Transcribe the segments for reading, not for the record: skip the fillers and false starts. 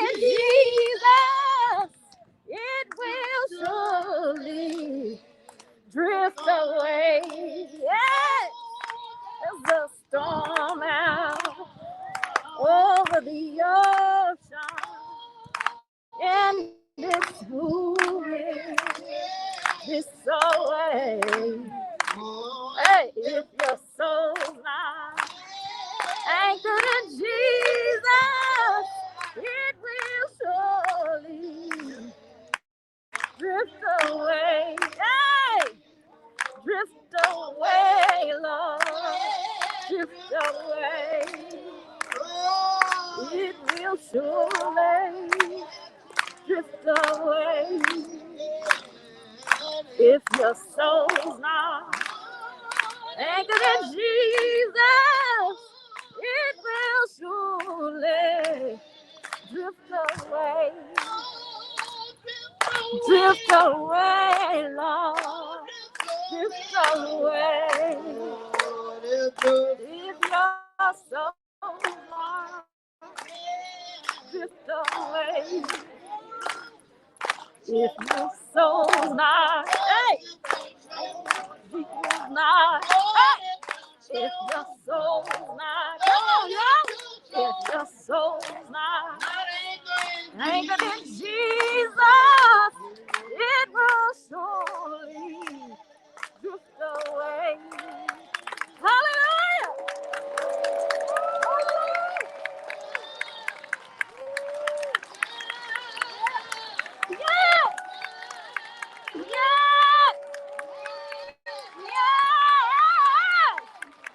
in Jesus, it will surely drift away. Yes, there's a storm out over the ocean, and it's moving this way. Hey, if your soul's not anchored in Jesus, it will surely drift away. Hey, drift away, Lord, drift away. It will surely drift away. If your soul's not anchored in Jesus, it will surely drift away. Drift away, Lord, drift away. If your soul's not drift away. If your soul's not, hey, not, hey, if your soul's not, come on, y'all. If your soul's not anchored in Jesus, it will surely drift away. Hallelujah. Yeah. Yeah. Yeah.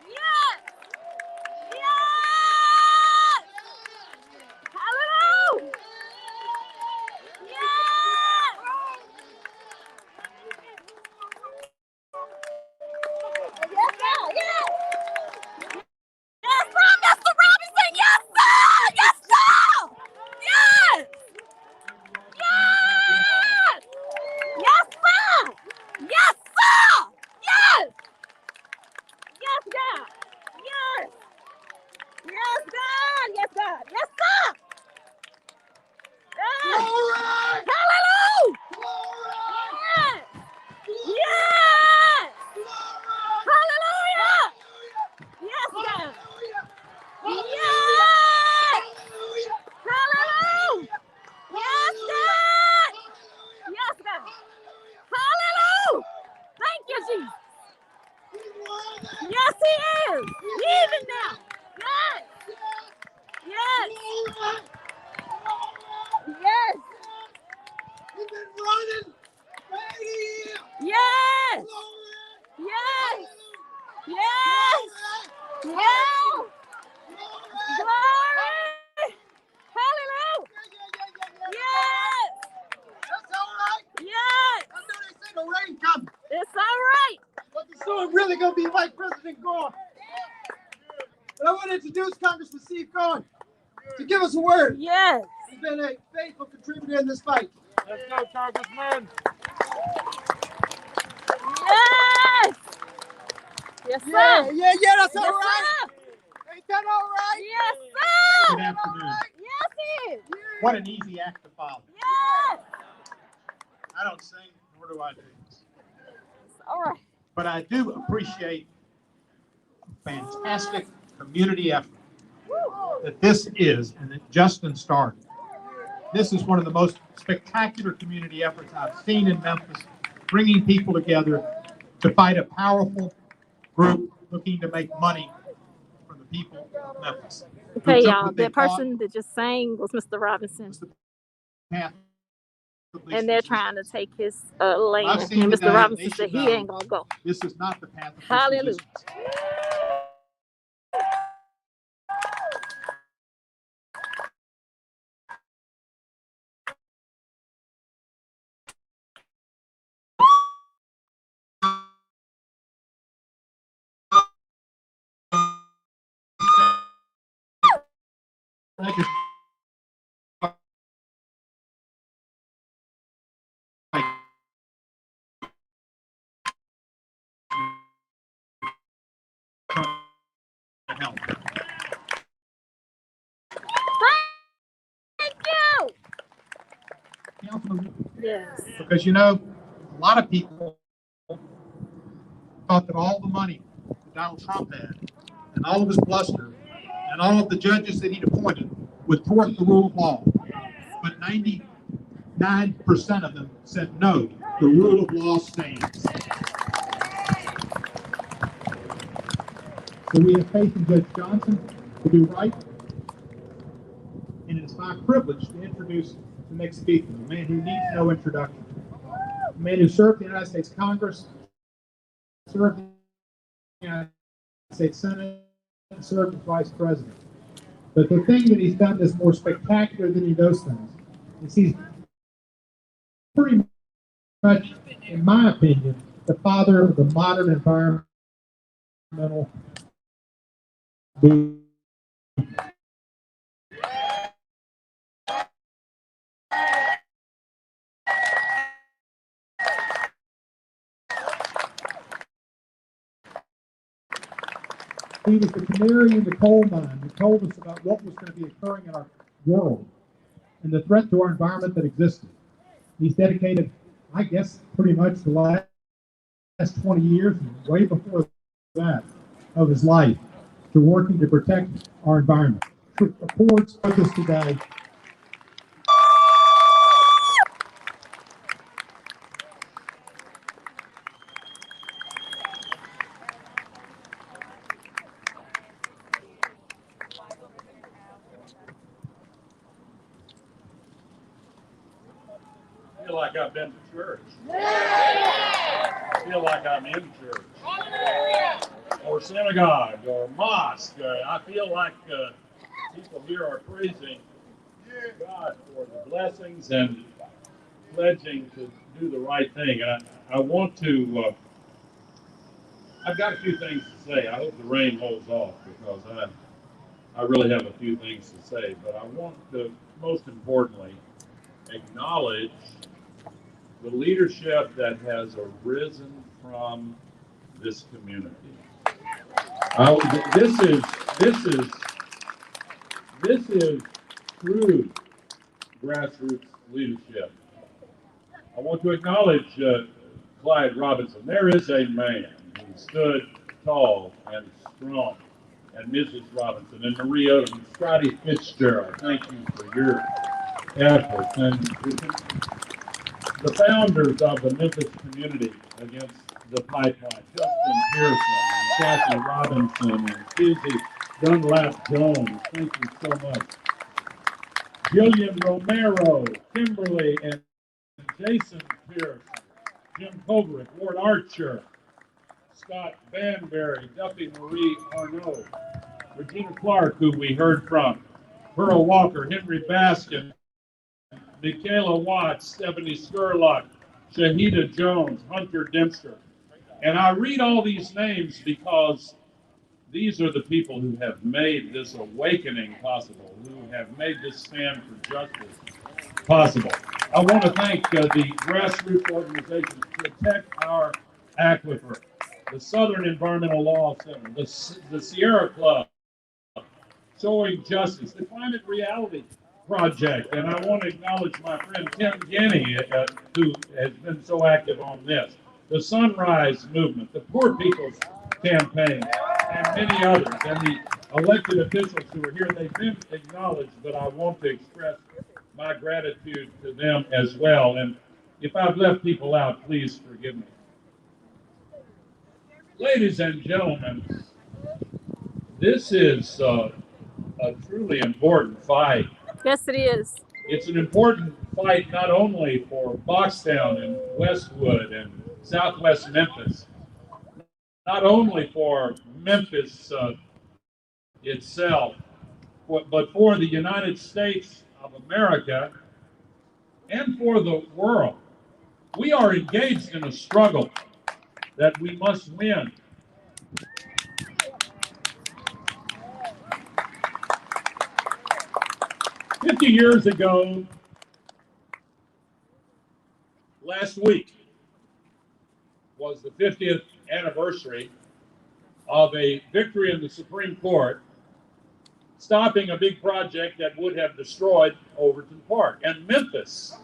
Yeah. Yeah. Hallelujah. Yeah. Yes, sir. Yes. Yes, sir, Mr. Robinson. Yes, sir. Yes, sir. Yes. Yes. Yes, sir. Yes, sir. Yes. Yes, God. Yes. Yes, God. Yes, God. Yes, sir. Yes. Hallelujah. Yes. Yes. Hallelujah. Yes, God. Yes. Hallelujah. Yes, God. Yes, God. Hallelujah. Thank you, Jesus. Yes, he is. Even now. Yes. Yes. Yes. Yes. Yes. Yes. Yes. Glory. Hallelujah. Yes. That's all right. Yes. I know they say the rain coming. It's all right. But the storm really going to be like President Gore. But I want to introduce Congressman Steve Cohen to give us a word. Yes. He's been a faithful contributor in this fight. Let's go, Congressman. Yes. Yes, sir. Yeah, that's all Yes, right. sir. Ain't that all right? Yes, sir. Good afternoon. Yes, he is. What an easy act to follow. Yes. I don't sing, nor do I do this. All right. But I do appreciate a fantastic community effort that this is, and that Justin started. This is one of the most spectacular community efforts I've seen in Memphis, bringing people together to fight a powerful group looking to make money for the people of Memphis. Okay, y'all. That person that just sang was Mr. Robinson. And they're trying to take his lane. And Mr. Robinson said he ain't going to go. This is not the path of Hallelujah. Thank you. Thank you. Councilman? Yes. Because, you know, a lot of people thought that all the money that Donald Trump had and all of his bluster and all of the judges that he'd appointed would thwart the rule of law. But 99% of them said no, the rule of law stands. So we have faith in Judge Johnson to do right. And it's my privilege to introduce the next speaker, a man who needs no introduction. A man who served the United States Congress, served the United States Senate, and served as Vice President. But the thing that he's done that's more spectacular than he does things is he's pretty much, in my opinion, the father of the modern environmental movement. He was the canary in the coal mine who told us about what was going to be occurring in our world and the threat to our environment that existed. He's dedicated, I guess, pretty much the last 20 years, and way before that, of his life to working to protect our environment. Reports with us today. I feel like I've been to church. I feel like I'm in church. Or synagogue or mosque. I feel like people here are praising God for the blessings and pledging to do the right thing. And I want to, I've got a few things to say. I hope the rain holds off because I really have a few things to say. But I want to, most importantly, acknowledge the leadership that has arisen from this community. This is true grassroots leadership. I want to acknowledge Clyde Robinson. There is a man who stood tall and strong, and Mrs. Robinson and Marie Odom and Scotty Fitzgerald. Thank you for your efforts. And the founders of the Memphis community against the pipeline, Justin Pearson and Kathy Robinson and Susie Dunlap Jones. Thank you so much. Jillian Romero, Kimberly and Jason Pearson, Jim Koverick, Ward Archer, Scott Banbury, Duffy Marie Arnaud, Regina Clark, who we heard from, Pearl Walker, Henry Baskin, Michaela Watts, Stephanie Skurlock, Shahida Jones, Hunter Dempster. And I read all these names because these are the people who have made this awakening possible, who have made this stand for justice possible. I want to thank the grassroots organizations, Protect Our Aquifer, the Southern Environmental Law Center, the Sierra Club, Showing Justice, the Climate Reality Project, and I want to acknowledge my friend Tim Guinea, who has been so active on this, the Sunrise Movement, the Poor People's Campaign, and many others, and the elected officials who are here. They've been acknowledged, but I want to express my gratitude to them as well. And if I've left people out, please forgive me. Ladies and gentlemen, this is a truly important fight. Yes, it is. It's an important fight not only for Boxtown and Westwood and Southwest Memphis, not only for Memphis itself, but for the United States of America and for the world. We are engaged in a struggle that we must win. "50 years ago, last week, was the 50th anniversary of a victory in the Supreme Court, stopping a big project that would have destroyed Overton Park. And Memphis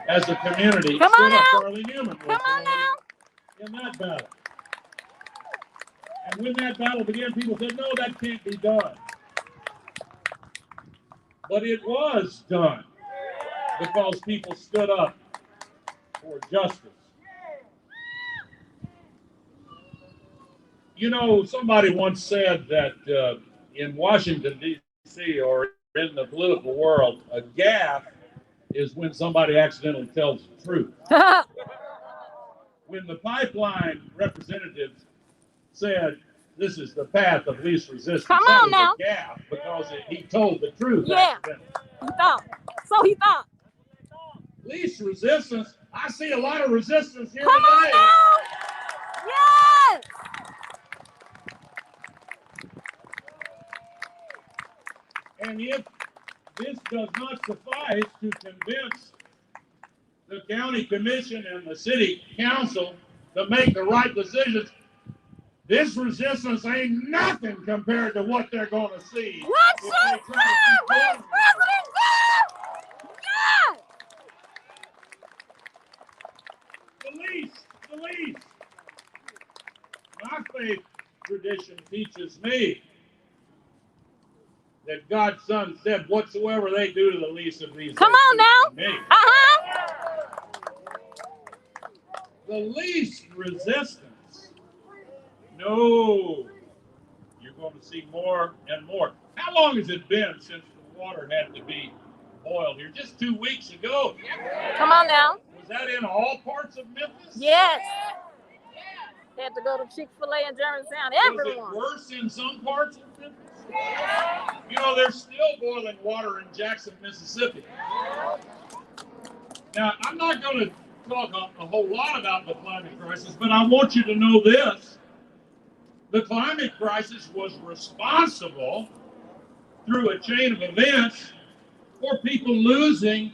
as a community, Come on stood up. now. Charlie Newman Come was on now. in that battle. And when that battle began, people said, no, that can't be done. But it was done because people stood up for justice. You know, somebody once said that in Washington, D.C., or in the political world, a gaffe is when somebody accidentally tells the truth. When the pipeline representatives said this is the path of least resistance, Come that on was now. a gaffe because he told the truth Yeah. accidentally. He thought. So he thought. Least resistance. I see a lot of resistance here Come on today. now. Yes. And if this does not suffice to convince the county commission and the city council to make the right decisions, this resistance ain't nothing compared to what they're going to see. What if should they try to keep Where's going. President go? Yes. The least. My faith tradition teaches me that God's Son said, whatsoever they do to the least of these, Come they on do now. to me. The least resistance. No. You're going to see more and more. How long has it been since the water had to be boiled here? Just 2 weeks ago. Come on now. Was that in all parts of Memphis? Yes. Had to go to Chick-fil-A in Germantown. Everyone. Was it worse in some parts of Memphis? You know, there's still boiling water in Jackson, Mississippi. Now, I'm not going to talk a whole lot about the climate crisis, but I want you to know this. The climate crisis was responsible through a chain of events for people losing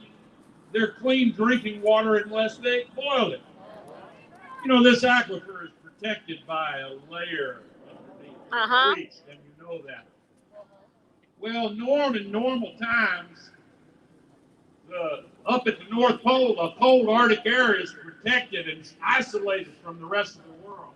their clean drinking water unless they boiled it. You know, this aquifer is protected by a layer underneath the breach, and you know that. Well, in normal times, up at the North Pole, the cold Arctic area is protected and isolated from the rest of the world.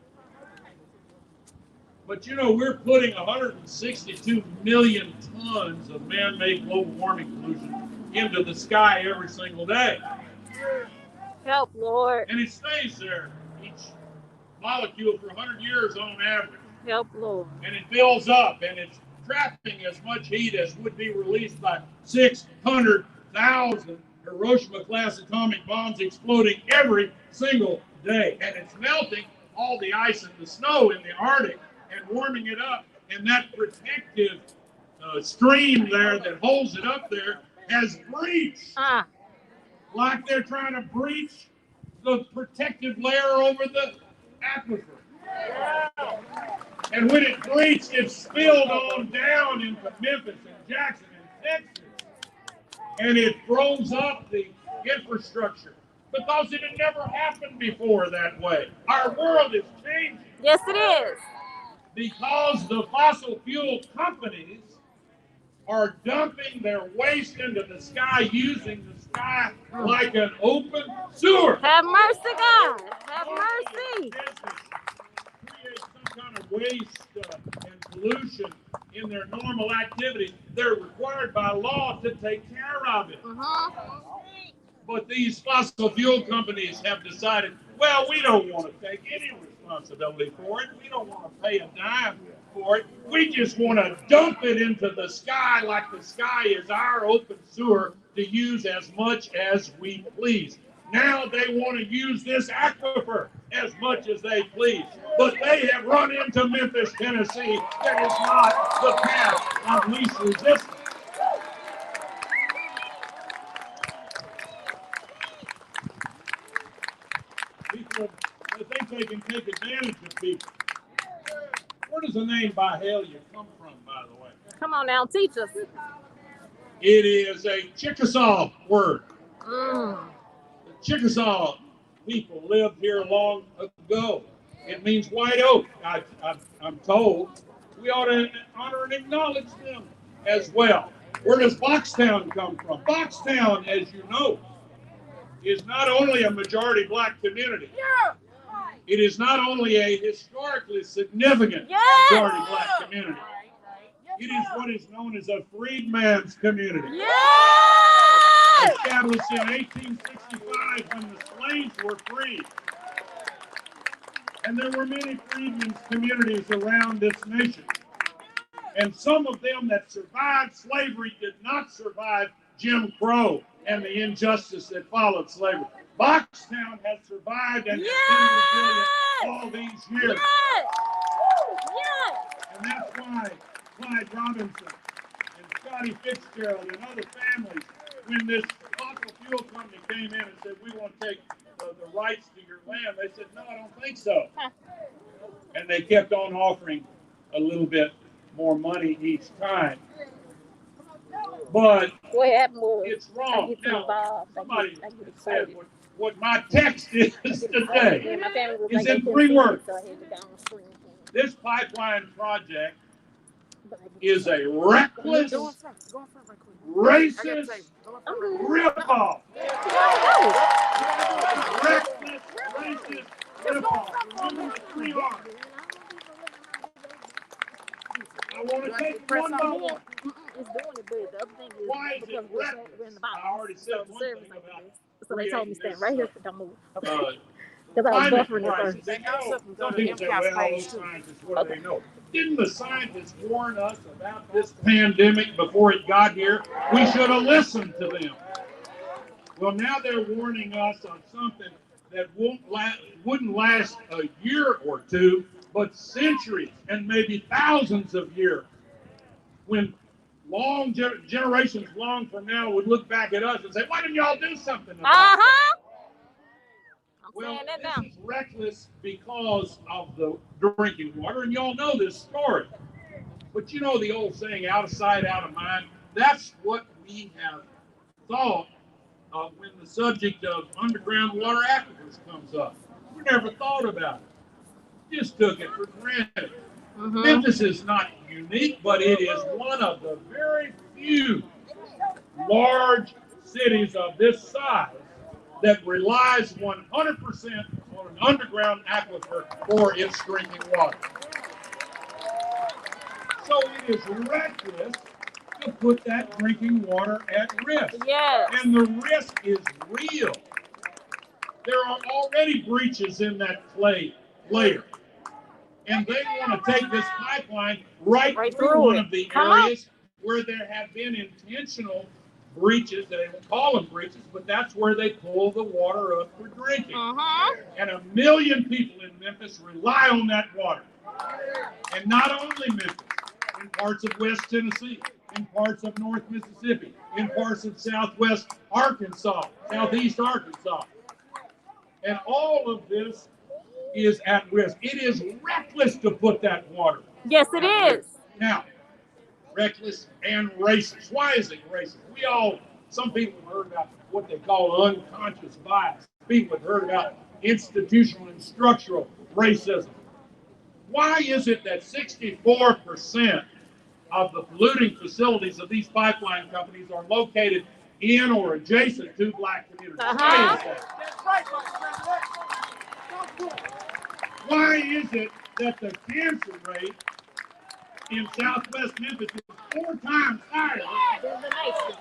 But you know, we're putting 162 million tons of man-made global warming pollution into the sky every single day. Help, Lord. And it stays there, each molecule, for 100 years on average. Help, Lord. And it builds up, and it's trapping as much heat as would be released by 600,000 Hiroshima-class atomic bombs exploding every single day. And it's melting all the ice and the snow in the Arctic and warming it up. And that protective stream there that holds it up there has breached. Like they're trying to breach the protective layer over the aquifer. And when it breached, it spilled on down into Memphis and Jackson and Texas. And it froze up the infrastructure because it had never happened before that way. Our world is changing. Yes, it is. Because the fossil fuel companies are dumping their waste into the sky, using the sky like an open sewer. Have mercy, God. Have mercy. Create some kind of waste and pollution in their normal activities. They're required by law to take care of it. But these fossil fuel companies have decided, well, we don't want to take any responsibility for it. We don't want to pay a dime for it. We just want to dump it into the sky like the sky is our open sewer to use as much as we please. Now they want to use this aquifer as much as they please. But they have run into Memphis, Tennessee. That is not the path of least resistance. People, they think they can take advantage of people. Where does the name Byhalia come from, by the way? Come on now, teach us. It is a Chickasaw word. The Chickasaw people lived here long ago. It means white oak, I'm told. We ought to honor and acknowledge them as well. Where does Boxtown come from? Boxtown, as you know, is not only a majority black community, it is not only a historically significant majority black community, it is what is known as a freedman's community. Established in 1865 when the slaves were freed. And there were many freedmen's communities around this nation. And some of them that survived slavery did not survive Jim Crow and the injustice that followed slavery. Boxtown has survived and has been resilient all these years. And that's why Clyde Robinson and Scotty Fitzgerald and other families, when this fossil fuel company came in and said, we want to take the rights to your land, they said, no, I don't think so. And they kept on offering a little bit more money each time. But it's wrong. Now, somebody said what my text is today is in 3 words. This pipeline project is a reckless, racist ripoff. Reckless, racist ripoff. Remember the 3 R's. I want to take one by one. Why is it reckless? I already said one thing about so they told me stand right here, don't move. Because I was buffering at first. Some people say, well, those scientists, what do they know? Didn't the scientists warn us about this pandemic before it got here? We should have listened to them. Well, now they're warning us on something that wouldn't last a year or two, but centuries and maybe thousands of years. When generations long from now would look back at us and say, why didn't y'all do something about it? Well, this is reckless because of the drinking water, and y'all know this story. But you know the old saying, out of sight, out of mind? That's what we have thought when the subject of underground water aquifers comes up. We never thought about it. Just took it for granted. Memphis is not unique, but it is one of the very few large cities of this size that relies 100% on an underground aquifer for its drinking water. So it is reckless to put that drinking water at risk. And the risk is real. There are already breaches in that clay layer. And they want to take this pipeline right through one of the areas where there have been intentional breaches. They don't call them breaches, but that's where they pull the water up for drinking. And 1 million people in Memphis rely on that water. And not only Memphis, in parts of West Tennessee, in parts of North Mississippi, in parts of Southwest Arkansas, Southeast Arkansas. And all of this is at risk. It is reckless to put that water. Yes, it is. Now, reckless and racist. Why is it racist? Some people have heard about what they call unconscious bias. People have heard about institutional and structural racism. Why is it that 64% of the polluting facilities of these pipeline companies are located in or adjacent to black communities? Why is that? That's right, Vice President. Why is it that the cancer rate in Southwest Memphis is 4 times higher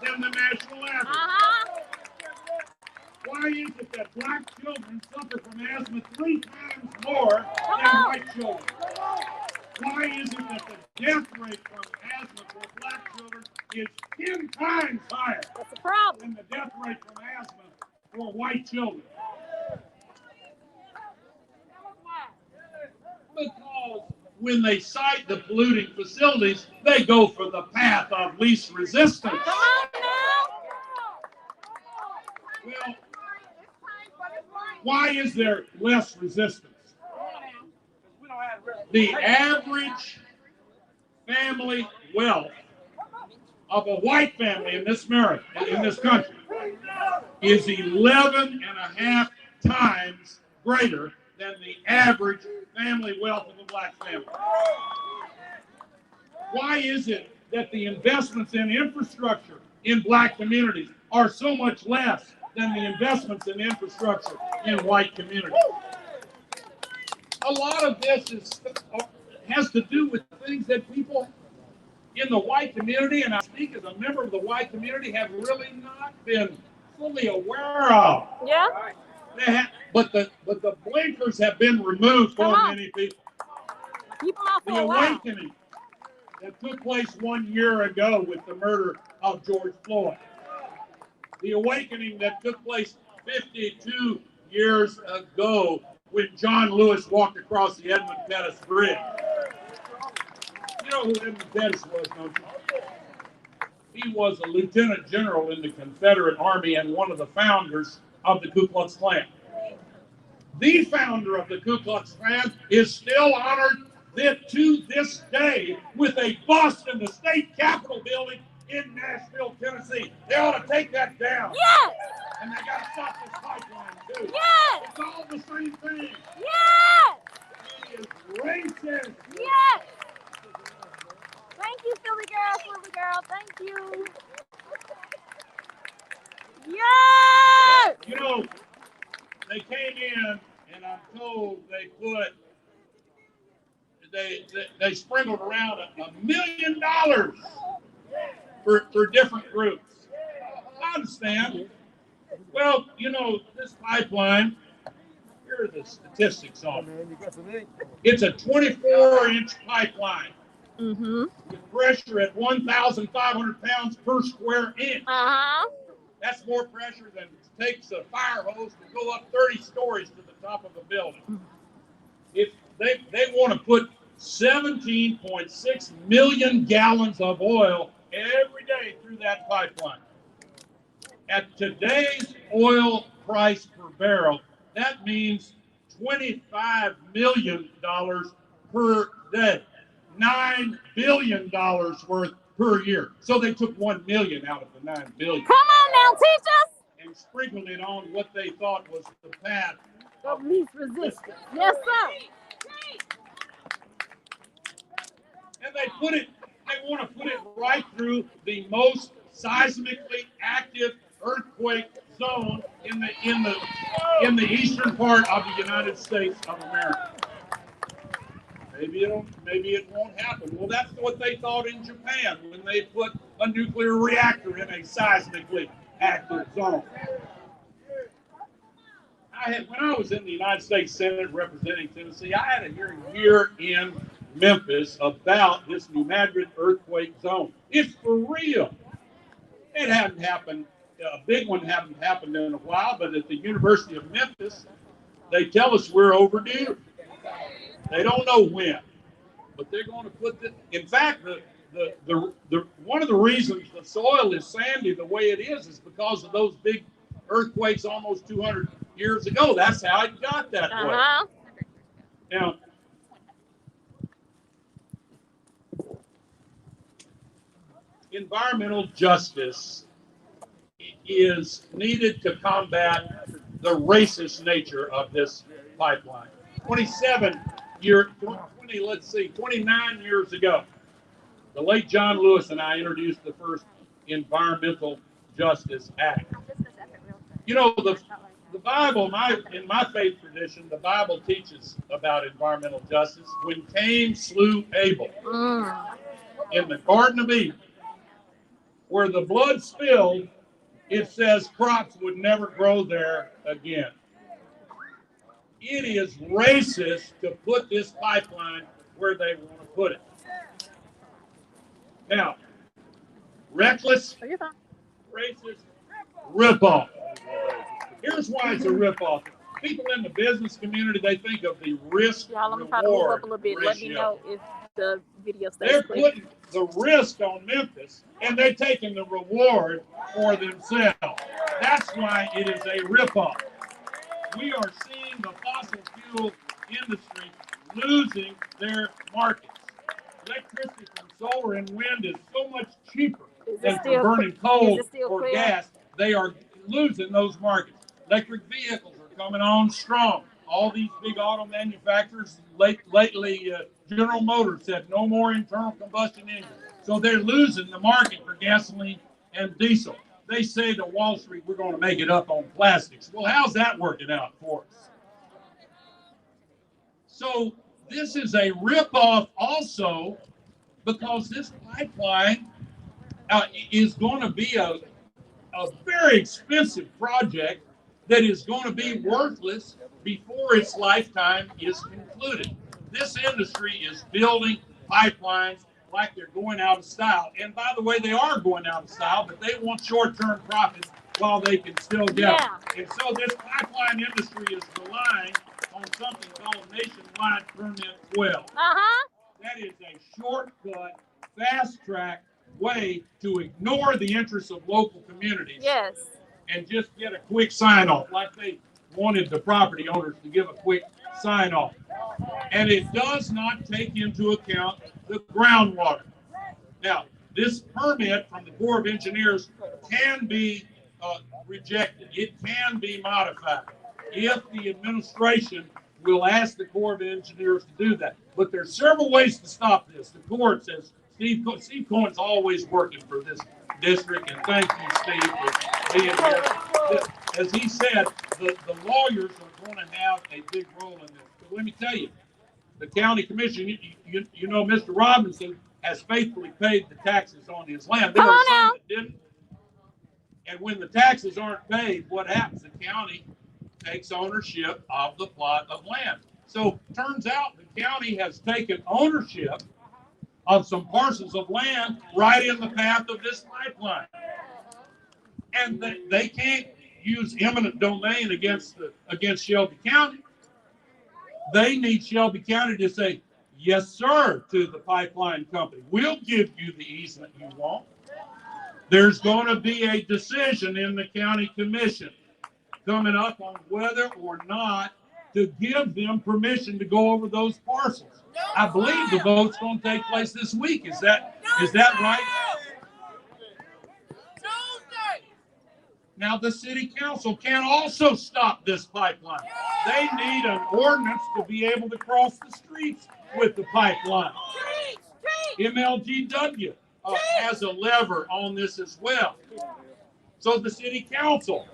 than the national average? Why is it that black children suffer from asthma 3 times more than white children? Why is it that the death rate from asthma for black children is 10 times higher than the death rate from asthma for white children? Because when they cite the polluting facilities, they go for the path of least resistance. Well, why is there less resistance? The average family wealth of a white family in this country is 11.5 times greater than the average family wealth of a black family. Why is it that the investments in infrastructure in black communities are so much less than the investments in infrastructure in white communities. A lot of this has to do with things that people in the white community, and I speak as a member of the white community, have really not been fully aware of. Yeah. But the blinkers have been removed for many people. Keep them out for The a while. awakening that took place 1 year ago with the murder of George Floyd. The awakening that took place 52 years ago when John Lewis walked across the Edmund Pettus Bridge. You know who Edmund Pettus was, don't you? He was a lieutenant general in the Confederate Army and one of the founders of the Ku Klux Klan. The founder of the Ku Klux Klan is still honored to this day with a bust in the state capitol building in Nashville, Tennessee. They ought to take that down. Yes. And they got to stop this pipeline, too. Yes. It's all the same thing. Yes. It is racist. Yes. Thank you, Philly girl. Thank you. Yes. You know, they came in, and I'm told they sprinkled around $1 million for different groups. I understand. Well, you know, this pipeline, here are the statistics on it. It's a 24-inch pipeline. Mm-hmm. With pressure at 1,500 pounds per square inch. Uh-huh. That's more pressure than it takes a fire hose to go up 30 stories to the top of a building. If they want to put 17.6 million gallons of oil every day through that pipeline. At today's oil price per barrel, that means $25 million per day. $9 billion worth per year. So they took $1 million out of the $9 billion. Come on now, teach us. And sprinkled it on what they thought was the path Of least resistance. Yes, sir. And they want to put it right through the most seismically active earthquake zone in the eastern part of the United States of America. Maybe it won't happen. Well, that's what they thought in Japan when they put a nuclear reactor in a seismically active zone. When I was in the United States Senate representing Tennessee, I had a hearing here in Memphis about this New Madrid earthquake zone. It's for real. It hadn't happened. A big one hadn't happened in a while, but at the University of Memphis, they tell us we're overdue. They don't know when, but they're going to put this. In fact, one of the reasons the soil is sandy the way it is because of those big earthquakes almost 200 years ago. That's how it got that way. Now, environmental justice is needed to combat the racist nature of this pipeline. 29 years ago, the late John Lewis and I introduced the first Environmental Justice Act. You know, the Bible, in my faith tradition, the Bible teaches about environmental justice. When Cain slew Abel in the Garden of Eden, where the blood spilled, it says crops would never grow there again. It is racist to put this pipeline where they want to put it. Now, reckless, racist, ripoff. Here's why it's a ripoff. People in the business community, they think of the risk Y'all, I'm trying to move up a reward little bit. ratio. Let me know if the video stays They're clear. putting the risk on Memphis, and they're taking the reward for themselves. That's why it is a ripoff. We are seeing the fossil fuel industry losing their markets. Electricity from solar and wind is so much cheaper than from burning coal or gas. They are losing those markets. Electric vehicles are coming on strong. All these big auto manufacturers, lately General Motors said no more internal combustion engines. So they're losing the market for gasoline and diesel. they say to Wall Street, we're going to make it up on plastics. Well, how's that working out for us? So this is a ripoff also, because this pipeline is going to be a very expensive project that is going to be worthless before its lifetime is concluded. This industry is building pipelines like they're going out of style. And by the way, they are going out of style, but they want short-term profits while they can still get them. And so this pipeline industry is relying on something called nationwide permit 12. That is a shortcut, fast-track way to ignore the interests of local communities. Yes. And just get a quick sign-off, like they wanted the property owners to give a quick sign-off. And it does not take into account the groundwater. Now, this permit from the Corps of Engineers can be rejected. It can be modified if the administration will ask the Corps of Engineers to do that. But there's several ways to stop this. The Corps says, Steve Cohen's always working for this district, and thank you, Steve, for being here. As he said, the lawyers are going to have a big role in this. But let me tell you, the county commission, you know, Mr. Robinson has faithfully paid the taxes on his land. There were some that didn't. And when the taxes aren't paid, what happens? The county takes ownership of the plot of land. So turns out the county has taken ownership of some parcels of land right in the path of this pipeline. And they can't use eminent domain against Shelby County. They need Shelby County to say, yes, sir, to the pipeline company. We'll give you the easement you want. There's going to be a decision in the county commission coming up on whether or not to give them permission to go over those parcels. I believe the vote's going to take place this week. Is that right? Now, the city council can also stop this pipeline. They need an ordinance to be able to cross the streets with the pipeline. MLGW has a lever on this as well. So the city council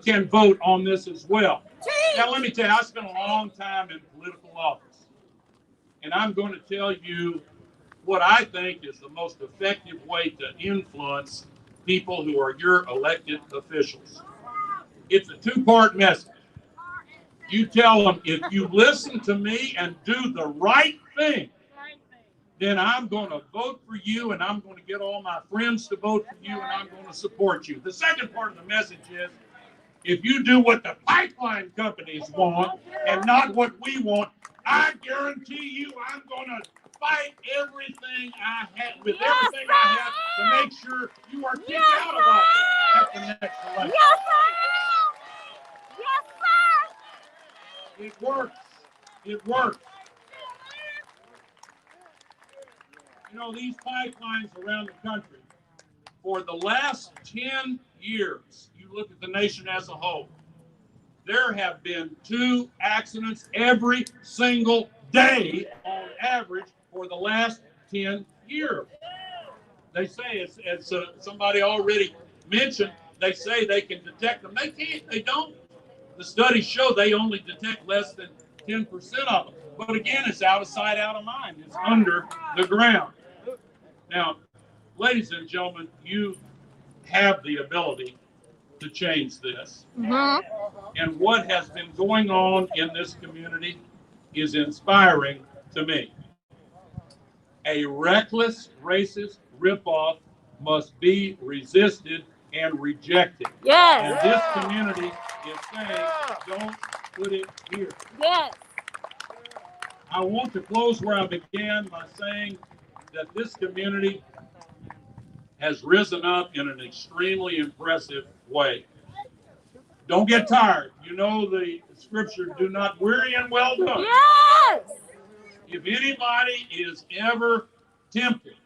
can vote on this as well. Now, let me tell you, I spent a long time in political office. And I'm going to tell you what I think is the most effective way to influence people who are your elected officials. It's a two-part message. You tell them, if you listen to me and do the right thing, then I'm going to vote for you, and I'm going to get all my friends to vote for you, and I'm going to support you. The second part of the message is, if you do what the pipeline companies want and not what we want, I guarantee you I'm going to fight everything I have, with everything I have, to make sure you are kicked out of office at the next election. Yes, sir! Yes, sir! It works. It works. You know, these pipelines around the country, for the last 10 years, you look at the nation as a whole, there have been 2 accidents every single day on average for the last 10 years. They say, as somebody already mentioned, they say they can detect them. They can't. They don't. The studies show they only detect less than 10% of them. But again, it's out of sight, out of mind. It's under the ground. Now, ladies and gentlemen, you have the ability to change this. And what has been going on in this community is inspiring to me. A reckless, racist ripoff must be resisted and rejected. Yes. And this community is saying, don't put it here. Yes. I want to close where I began by saying that this community has risen up in an extremely impressive way. Don't get tired. You know the scripture, do not weary in well done. Yes. If anybody is ever tempted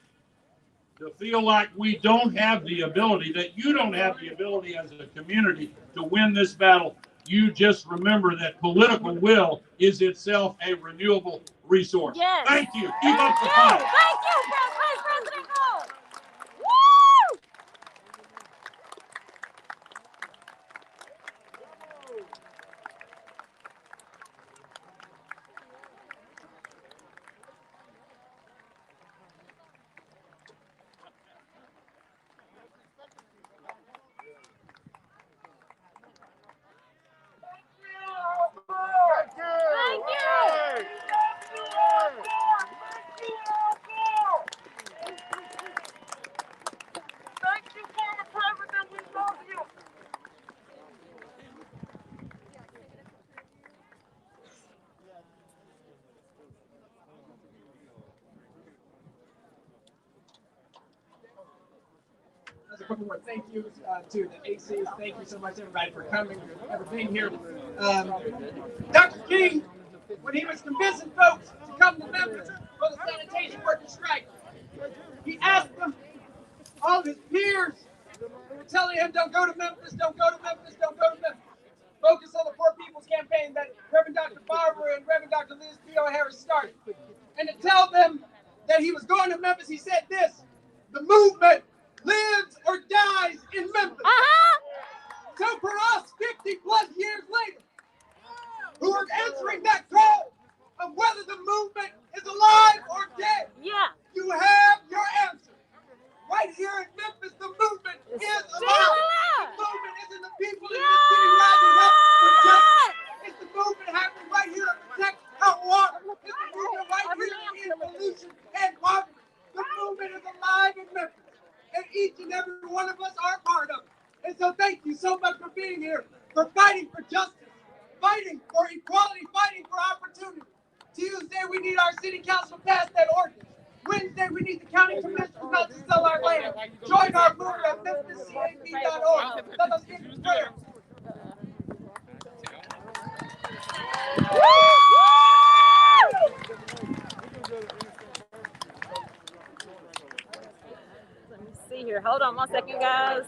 to feel like we don't have the ability, that you don't have the ability as a community to win this battle, you just remember that political will is itself a renewable resource. Yes. Thank you. Keep up the fight. Thank you, Vice President Cole. Woo! couple more thank yous to the ACs. Thank you so much, everybody, for coming, for being here. Dr. King, when he was convincing folks to come to Memphis for the sanitation workers strike, he asked them, all of his peers were telling him, don't go to Memphis, don't go to Memphis, don't go to Memphis. Focus on the Poor People's Campaign that Reverend Dr. Barber and Reverend Dr. Liz P.O. Harris started. And to tell them that he was going to Memphis, he said this: the movement lives or dies in Memphis. So for us, 50 plus years later, who are answering that call of whether the movement is alive or dead, you have your answer. Right here in Memphis, the movement is alive. The movement is in the people in this city rising up for justice. It's the movement happening right here to protect our water. It's the movement right here in pollution and poverty. The movement is alive in Memphis, and each and every one of us are a part of it. And so thank you so much for being here, for fighting for justice, fighting for equality, fighting for opportunity. Tuesday, we need our city council to pass that ordinance. Wednesday, we need the county commissioners not to sell our land. Join our movement at MemphisCAP.org. Let us get to prayer. Let me see here. Hold on 1 second, guys.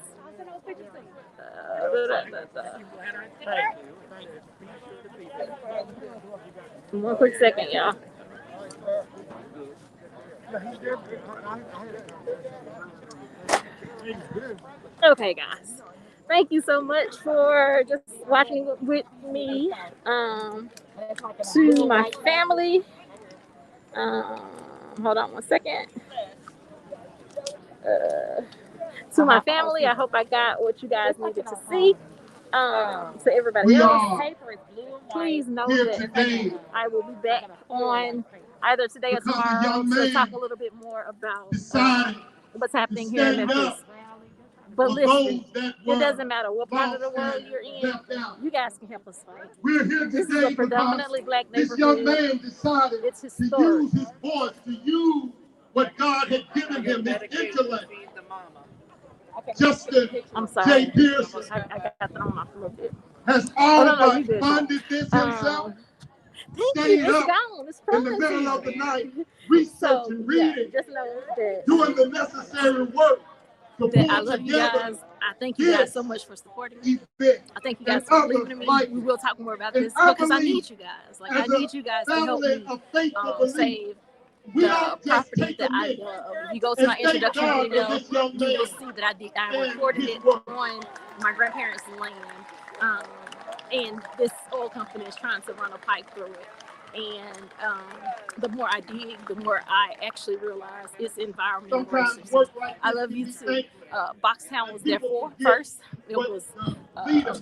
One quick second, y'all. Okay, guys. Thank you so much for just watching with me. To my family. Hold on 1 second. To my family, I hope I got what you guys needed to see. To everybody else, please know that I will be back on either today or tomorrow to talk a little bit more about what's happening here in Memphis. But listen, it doesn't matter what part of the world you're in, you guys can help us fight. We're here today this is a predominantly black neighborhood. This young man decided it's to historic. use his voice, to use what God had given him, his intellect. Justin I'm sorry. J. Pearson I got thrown off a little bit. has all no, but you good. funded this himself. Thank Stayed you. It's up gone. It's in the middle of the night, researching, reading, just know that doing the necessary work to that I pull love you together guys. I thank you guys so much for supporting me. event. I thank you guys And for others believing in me. like We will talk more about and this I because I believe need you guys. Like I as need a you guys to help family me of faithful believers, save we the don't just property take that a I minute love. If you go to and my thank introduction God for video, this young you will man see that I and recorded his it work. on my grandparents' land. And this oil company is trying to run a pipe through it. And the more I dig, the more I actually realize it's environmental Sometimes racism. work like I this love can you be too. thankful. Boxtown was there People for forget first. It what was leader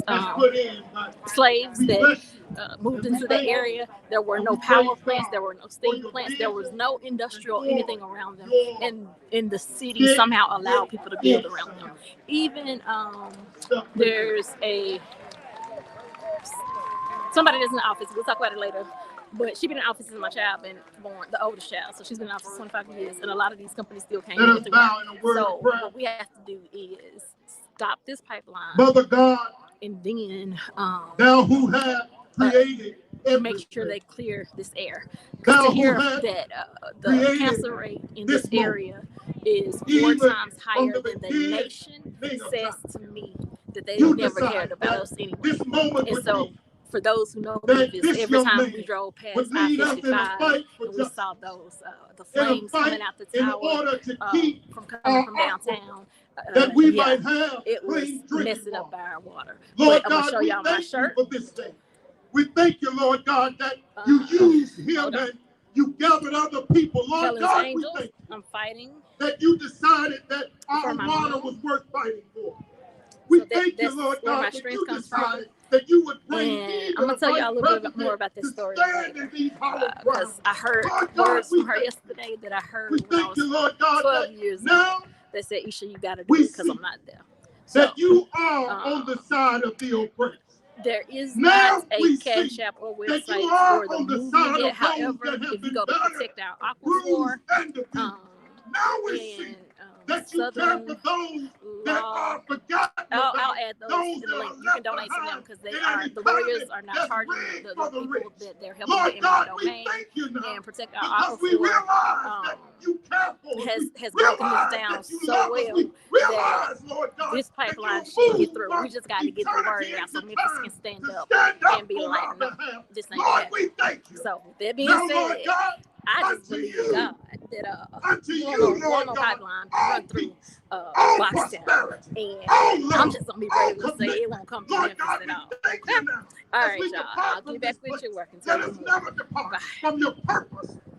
has put in, but slaves we that bless you. moved And into we the thank you. area. There were And no we power praise plants. God There were no for steam your plants. There was vision no industrial and for anything around them. your And in the city big, somehow allowed big people to build gifts. around them. Even Stuff with there's somebody that's in the office. We'll talk about it later. But she's been in office since my child been born, the oldest child. So she's been in office 25 years, and a lot of these companies still can't Let get us through. bow in a word So of prayer. what we have to do is stop this pipeline, Mother God, and then thou who have created make sure they clear this air. Thou To hear who hast that the created cancer rate in this this moment, area is 4 even times from higher the than the beginning nation, of says time, to me that they you never decided cared about that us anyway. this moment And would so, be for those who know that Memphis, this every young time man we drove past would lead us in a I-55 fight for and we justice, saw those the in a flames fight coming out the in tower order to keep from our coming from downtown, that we yeah, might have it was clean drinking messing up water. our water. Lord But I'm gonna God, show we y'all my thank you shirt. for this day. We thank you, Lord God, that you used him and you gathered other people. Lord Helen's God, Angels. we thank you I'm fighting that you decided that our for my water mom. was worth fighting for. We So thank you, that's Lord where my God, that strength you comes from. decided that you would bring And even I'm gonna tell y'all a little bit vice more about this president story to stand later. in these hollow Because grounds. I heard Lord God, words we from her thank yesterday that I heard We when I thank was you, Lord God, 12 that years now old. They said, Isha, you gotta do we it because see I'm not there. So that you are on the side of the oppressed. there is Now not a we Cash see App or that you website are for the on the movement side yet. of those However, that have if you been go to battered, Protect Our bruised, Aquifer, and abused. Now we see and that you care Southern for those that law. are forgotten I'll about, add those those in that the are link. You can left donate to them behind because they in an are the lawyers economy are not that's charging rigged the for the people rich. that they're helping Lord the God, eminent we domain thank you now and protect our because we aquifer. realize that you care for us. Has We broken this realize down that you so love us. well We that realize, Lord God, this that pipeline you should get move through. from We just got to get the eternity word out so into Memphis time can stand to up stand up and be on like, our no, behalf. this ain't Lord, happening. we thank you. So that being Now, said, Lord God, I just unto believe you, God that unto you, Lord one God, pipeline all run through peace, all Boxtown, prosperity, and all I'm love, just gonna be all ready to say it commitment. won't come to Lord Memphis God, at we all. thank Okay. you now. All As right, we y'all. depart I'll from get this back with place, your work and tell let you us more. never depart Bye. from your purpose, your